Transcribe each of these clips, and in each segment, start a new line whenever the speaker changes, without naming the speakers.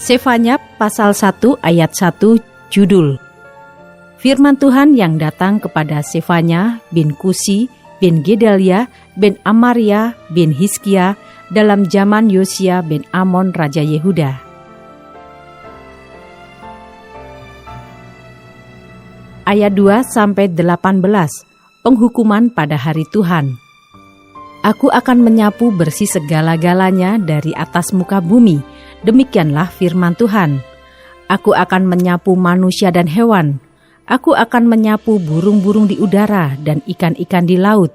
Sefanya pasal 1 ayat 1 judul Firman Tuhan yang datang kepada Sefanya bin Kusi bin Gedalia bin Amaria bin Hizkia dalam zaman Yosia bin Amon Raja Yehuda. Ayat 2-18, penghukuman pada hari Tuhan. Aku akan menyapu bersih segala-galanya dari atas muka bumi, demikianlah firman Tuhan. Aku akan menyapu manusia dan hewan. Aku akan menyapu burung-burung di udara dan ikan-ikan di laut.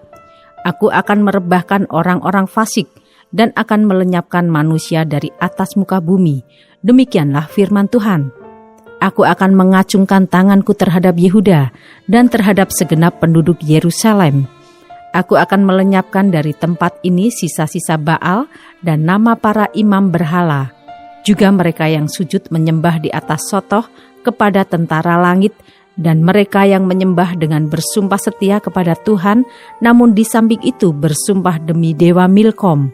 Aku akan merebahkan orang-orang fasik dan akan melenyapkan manusia dari atas muka bumi. Demikianlah firman Tuhan. Aku akan mengacungkan tanganku terhadap Yehuda dan terhadap segenap penduduk Yerusalem. Aku akan melenyapkan dari tempat ini sisa-sisa Baal dan nama para imam berhala. Juga mereka yang sujud menyembah di atas sotoh kepada tentara langit, dan mereka yang menyembah dengan bersumpah setia kepada Tuhan, namun di samping itu bersumpah demi dewa Milkom.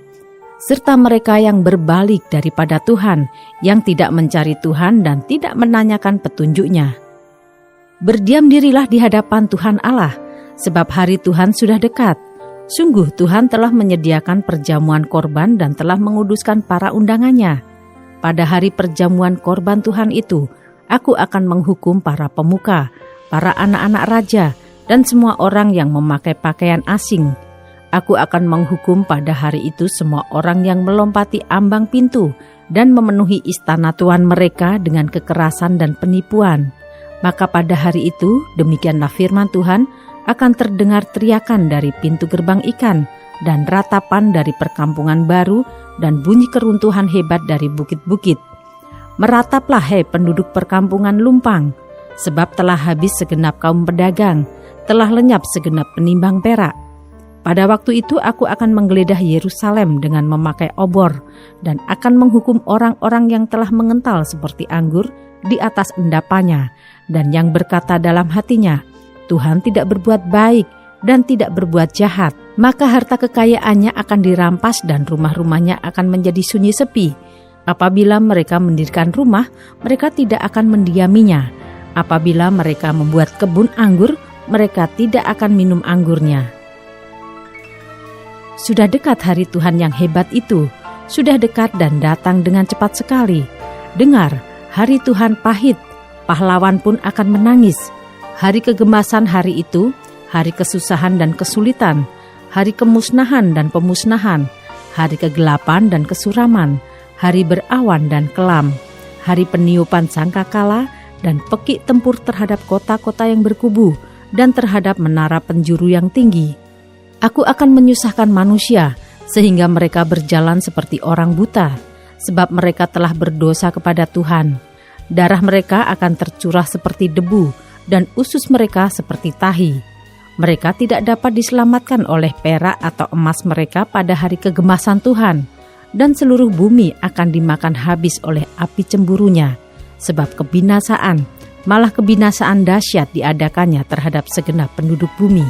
Serta mereka yang berbalik daripada Tuhan, yang tidak mencari Tuhan dan tidak menanyakan petunjuknya. Berdiam dirilah di hadapan Tuhan Allah, sebab hari Tuhan sudah dekat. Sungguh Tuhan telah menyediakan perjamuan korban dan telah menguduskan para undangannya. Pada hari perjamuan korban Tuhan itu, aku akan menghukum para pemuka, para anak-anak raja, dan semua orang yang memakai pakaian asing. Aku akan menghukum pada hari itu semua orang yang melompati ambang pintu dan memenuhi istana tuan mereka dengan kekerasan dan penipuan. Maka pada hari itu, demikianlah firman Tuhan, akan terdengar teriakan dari pintu gerbang ikan dan ratapan dari perkampungan baru dan bunyi keruntuhan hebat dari bukit-bukit. Merataplah hai penduduk perkampungan lumpang, sebab telah habis segenap kaum pedagang, telah lenyap segenap penimbang perak. Pada waktu itu aku akan menggeledah Yerusalem dengan memakai obor dan akan menghukum orang-orang yang telah mengental seperti anggur di atas endapannya dan yang berkata dalam hatinya, Tuhan tidak berbuat baik dan tidak berbuat jahat. Maka harta kekayaannya akan dirampas dan rumah-rumahnya akan menjadi sunyi sepi. Apabila mereka mendirikan rumah, mereka tidak akan mendiaminya. Apabila mereka membuat kebun anggur, mereka tidak akan minum anggurnya. Sudah dekat hari Tuhan yang hebat itu, sudah dekat dan datang dengan cepat sekali. Dengar, hari Tuhan pahit, pahlawan pun akan menangis. Hari kegemasan hari itu, hari kesusahan dan kesulitan, hari kemusnahan dan pemusnahan, hari kegelapan dan kesuraman, hari berawan dan kelam, hari peniupan sangkakala dan pekik tempur terhadap kota-kota yang berkubu dan terhadap menara penjuru yang tinggi. Aku akan menyusahkan manusia sehingga mereka berjalan seperti orang buta, sebab mereka telah berdosa kepada Tuhan. Darah mereka akan tercurah seperti debu dan usus mereka seperti tahi. Mereka tidak dapat diselamatkan oleh perak atau emas mereka pada hari kegemasan Tuhan, dan seluruh bumi akan dimakan habis oleh api cemburunya, sebab kebinasaan, malah kebinasaan dahsyat diadakannya terhadap segenap penduduk bumi.